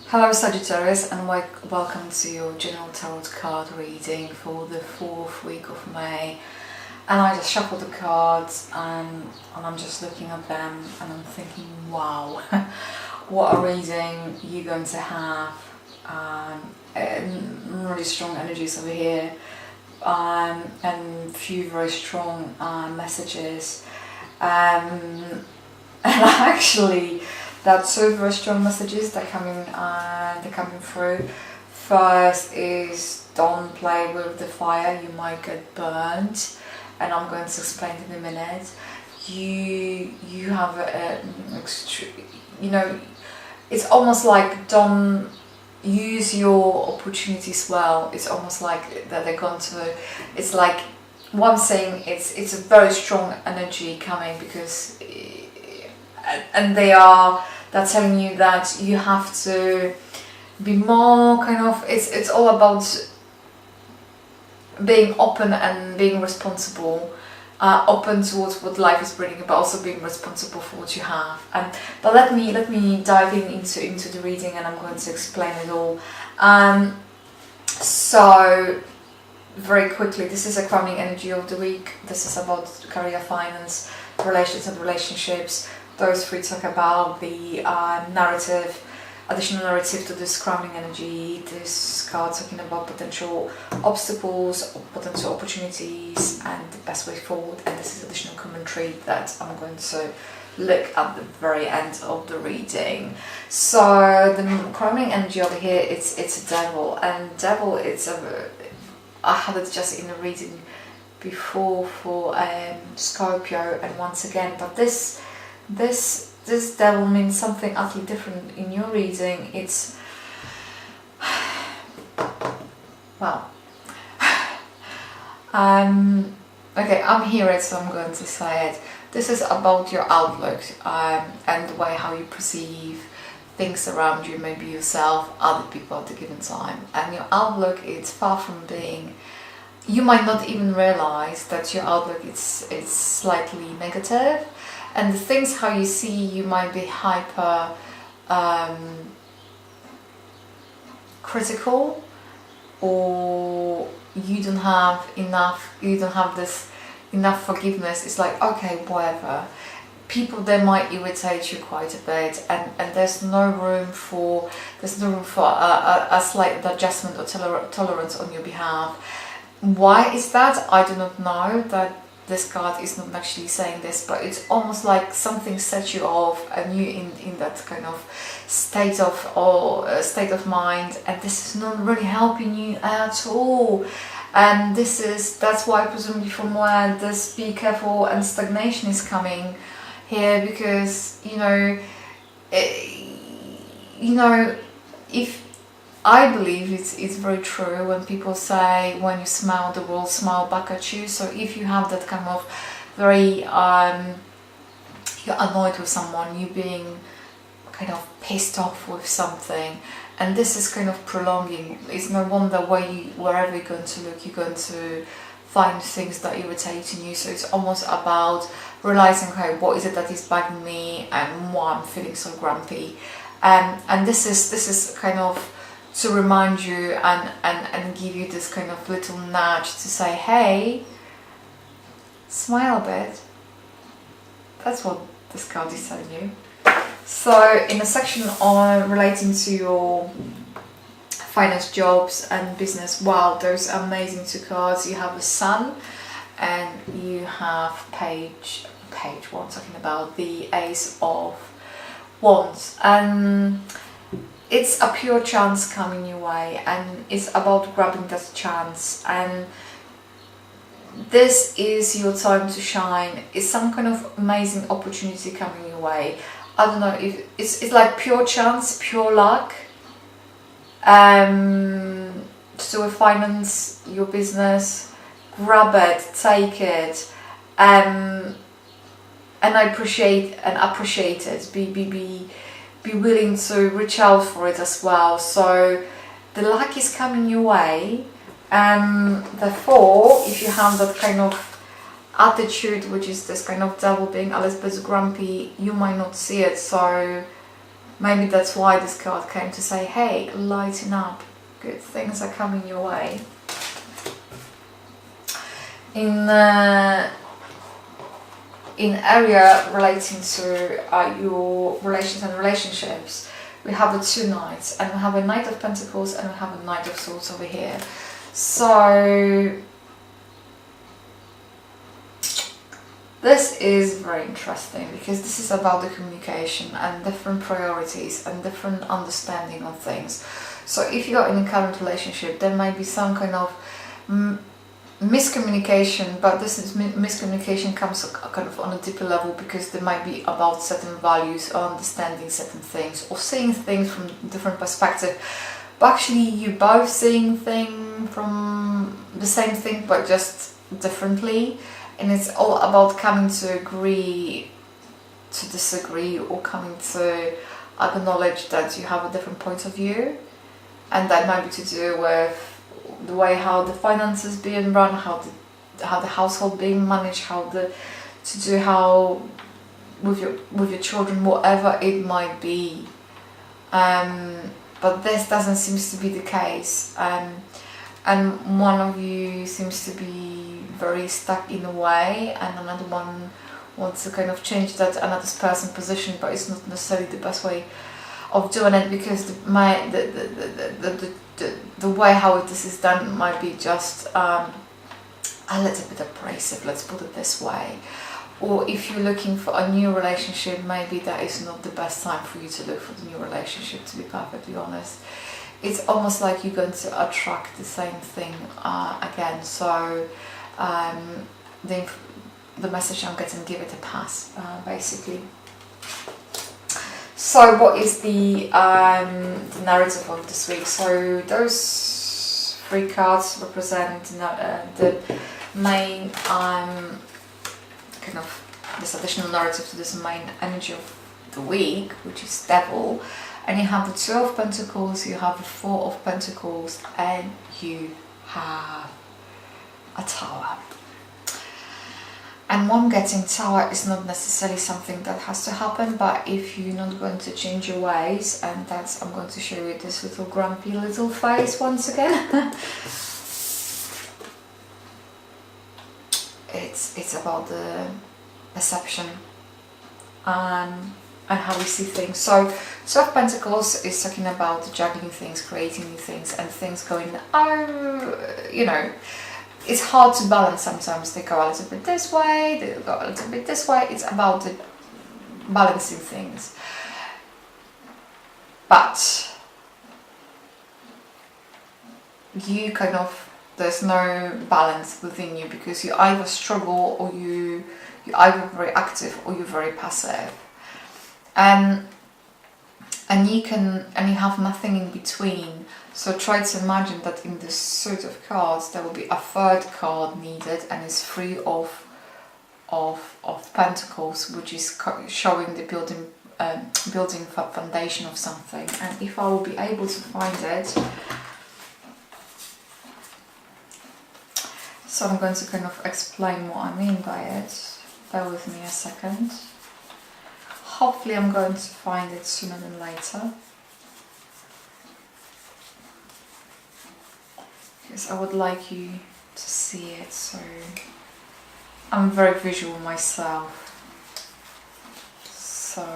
Hello Sagittarius, and welcome to your general tarot card reading for the 4th week of May. And I just shuffled the cards and I'm just looking at them and I'm thinking, wow, what a reading you're going to have. And really strong energies over here, and a few very strong messages. And actually, that's two very strong messages that they're coming through. First is, don't play with the fire, you might get burnt, and I'm going to explain in a minute. You have it's almost like don't use your opportunities well. It's almost like that they're going to. It's like one thing. It's a very strong energy coming because, and they're telling you that you have to be more kind of. It's all about being open and being responsible. Open towards what life is bringing, but also being responsible for what you have. But let me dive into the reading, and I'm going to explain it all. So very quickly, this is a crowning energy of the week. This is about career, finance, relations and relationships. Those three talk about the narrative, additional narrative to this crowning energy. This card talking about potential obstacles, potential opportunities, and the best way forward. And this is additional commentary that I'm going to look at the very end of the reading. So the crowning energy over here, it's a devil, and devil I had it just in the reading before for Scorpio, and once again, but this devil means something utterly different in your reading. It's well, okay, I'm here, so I'm going to say it. This is about your outlook and the way how you perceive things around you, maybe yourself, other people at a given time. And your outlook is far from being. You might not even realize that your outlook is slightly negative. And the things how you see, you might be hyper critical, or you don't have enough forgiveness. It's like, okay, whatever. People, they might irritate you quite a bit, and there's no room for a slight adjustment or tolerance on your behalf. Why is that? I do not know. That this card is not actually saying this, but it's almost like something set you off, and you in that kind of state of mind, and this is not really helping you at all. And that's why, presumably, from where this be careful and stagnation is coming here, because if I believe it's very true when people say, when you smile, the world smile back at you. So if you have that kind of very you're annoyed with someone, you being kind of pissed off with something, and this is kind of prolonging, it's no wonder wherever you're going to look, you're going to find things that are irritating you. So it's almost about realizing, okay, what is it that is bugging me, and why I'm feeling so grumpy, and this is kind of to remind you and give you this kind of little nudge to say, hey, smile a bit. That's what this card is telling you. So in the section on relating to your finance, jobs and business, wow, those amazing two cards. You have the Sun and you have page one, talking about the Ace of Wands. And it's a pure chance coming your way, and it's about grabbing that chance, and this is your time to shine. It's some kind of amazing opportunity coming your way. I don't know if it's like pure chance, pure luck, to do with finance, your business. Grab it, take it, and I appreciate it. Be willing to reach out for it as well. So the luck is coming your way, and therefore, if you have that kind of attitude, which is this kind of devil being a little bit grumpy, you might not see it. So Maybe that's why this card came to say, hey, lighten up, good things are coming your way. In area relating to your relations and relationships, we have the 2 knights, and we have a Knight of Pentacles and we have a Knight of Swords over here. So this is very interesting because this is about the communication and different priorities and different understanding of things. So if you are in a current relationship, there might be some kind of miscommunication, but this is miscommunication comes kind of on a deeper level because there might be about certain values or understanding certain things or seeing things from different perspective. But actually you both seeing things from the same thing but just differently. And it's all about coming to agree to disagree, or coming to acknowledge that you have a different point of view. And that might be to do with the way how the finances being run, how the household being managed, how with your children, whatever it might be. But this doesn't seem to be the case. And one of you seems to be very stuck in a way, and another one wants to kind of change that another person's position, but it's not necessarily the best way of doing it, because the way how this is done might be just a little bit abrasive, let's put it this way. Or if you're looking for a new relationship, maybe that is not the best time for you to look for the new relationship, to be perfectly honest. It's almost like you're going to attract the same thing again. So the message I'm getting, give it a pass, basically. So what is the narrative of this week? So those 3 cards represent the main kind of this additional narrative to this main energy of the week, which is Devil. And you have the 2 of Pentacles, you have the 4 of Pentacles, and you have a Tower. And one getting Tower is not necessarily something that has to happen, but if you're not going to change your ways, and that's, I'm going to show you this little grumpy little face once again. It's about the perception and how we see things. So 2 of Pentacles is talking about juggling things, creating new things, and things going, it's hard to balance sometimes. They go a little bit this way, they go a little bit this way. It's about the balancing things. But you kind of, there's no balance within you, because you either struggle, or you're either very active or you're very passive. And you have nothing in between. So try to imagine that in this suit of cards there will be a 3rd card needed, and it's 3 of Pentacles, which is showing the building foundation of something. And if I will be able to find it, so I'm going to kind of explain what I mean by it. Bear with me a second. Hopefully I'm going to find it sooner than later, because I would like you to see it. So I'm very visual myself, so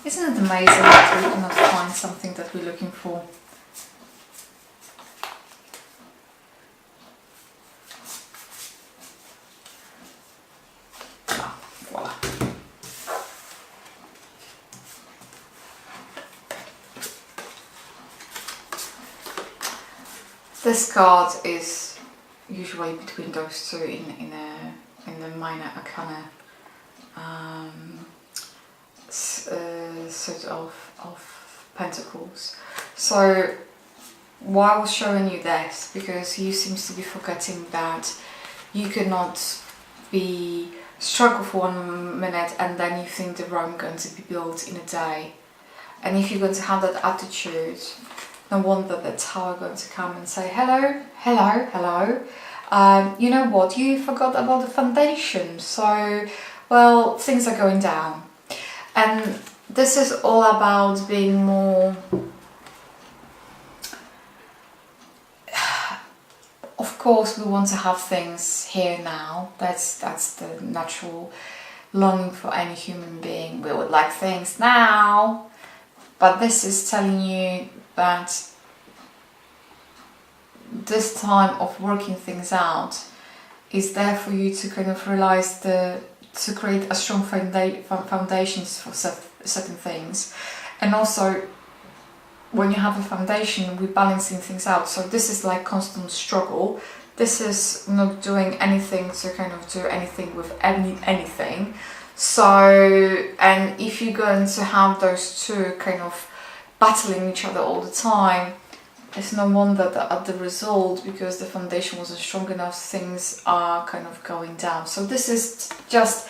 isn't it amazing that we cannot find something that we're looking for? Voila. This card is usually between those 2 in the minor arcana suit of Pentacles. So why I was showing you this, because you seem to be forgetting that you cannot struggle for 1 minute and then you think the Rome going to be built in a day. And if you're going to have that attitude, no wonder that tower going to come and say, hello, hello, hello. You know what, you forgot about the foundation, so, well, things are going down. And this is all about being more, of course we want to have things here now, that's the natural longing for any human being. We would like things now, but this is telling you that this time of working things out is there for you to kind of realize to create a strong foundations for certain things. And also when you have a foundation, we're balancing things out. So this is like constant struggle. This is not doing anything to kind of do anything with anything. So, and if you're going to have those two kind of battling each other all the time, it's no wonder that at the result, because the foundation wasn't strong enough, things are kind of going down. So this is just,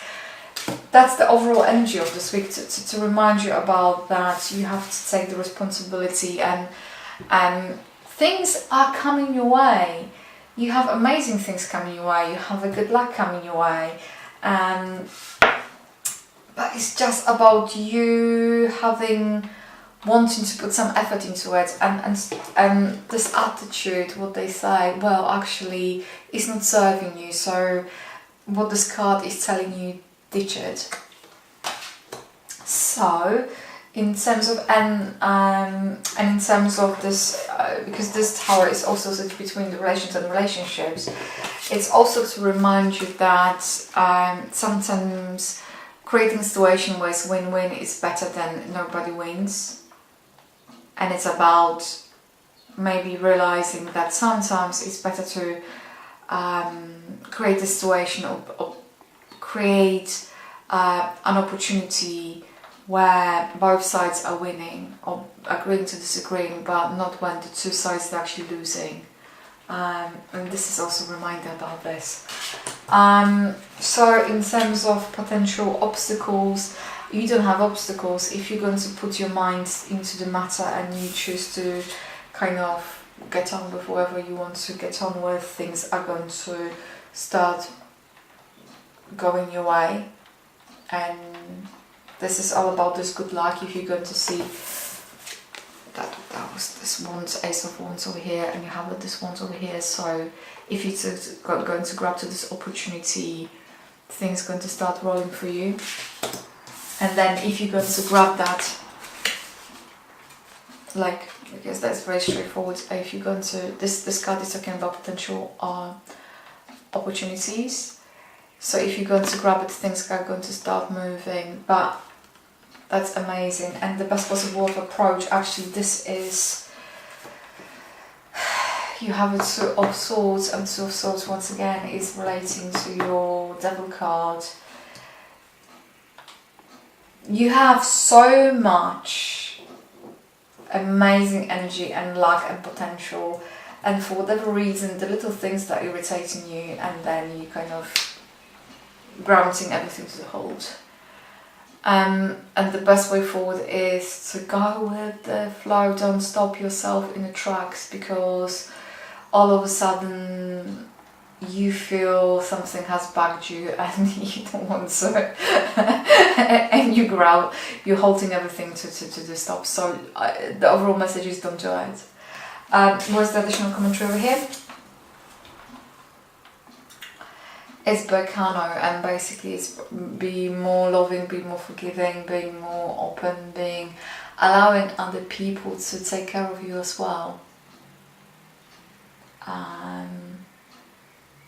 that's the overall energy of this week, to remind you about that. You have to take the responsibility, and things are coming your way. You have amazing things coming your way. You have a good luck coming your way. But it's just about you wanting to put some effort into it, and this attitude, what they say, well, actually it's not serving you, so what this card is telling you, ditch it. So in terms of and in terms of this, because this tower is also between the relations and relationships, it's also to remind you that sometimes creating a situation where it's win-win is better than nobody wins. And it's about maybe realizing that sometimes it's better to create a situation or create an opportunity where both sides are winning, or agreeing to disagreeing, but not when the two sides are actually losing. And this is also a reminder about this. So in terms of potential obstacles, you don't have obstacles if you're going to put your mind into the matter and you choose to kind of get on with whatever you want to get on with. Things are going to start going your way, and this is all about this good luck. If you're going to see that was this one's Ace of Wands over here, and you have this one's over here, so if you're going to grab to this opportunity, things are going to start rolling for you. And then if you're going to grab that, like, because that's very straightforward, if you're going to, this card is talking about potential opportunities. So if you're going to grab it, things are going to start moving, but that's amazing. And the best possible approach, actually, this is, you have a Two of Swords, and Two of Swords once again is relating to your Devil card. You have so much amazing energy and luck and potential, and for whatever reason, the little things that are irritating you, and then you kind of grounding everything to the hold. And the best way forward is to go with the flow. Don't stop yourself in the tracks, because all of a sudden you feel something has bugged you and you don't want to, and you growl, you're halting everything to the stop. So the overall message is don't do it. What's the additional commentary over here? It's Berkano, and basically it's be more loving, be more forgiving, being more open, allowing other people to take care of you as well.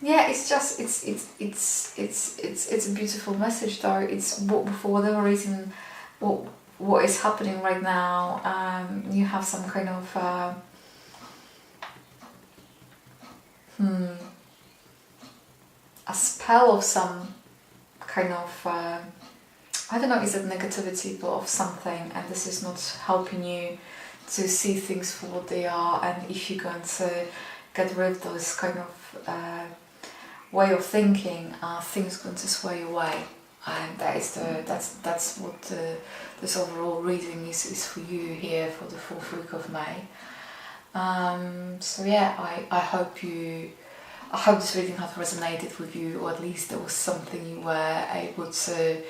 Yeah, it's just it's a beautiful message though. It's for whatever reason, what is happening right now. You have some kind of a spell of some kind of I don't know, is it negativity, but of something, and this is not helping you to see things for what they are. And if you're going to get rid of those kind of way of thinking, things going to sway away. and that's what this overall reading is for you here for the 4th week of May. So yeah, I hope this reading has resonated with you, or at least there was something you were able to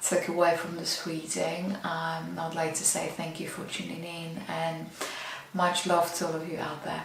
take away from this reading. I'd like to say thank you for tuning in, and much love to all of you out there.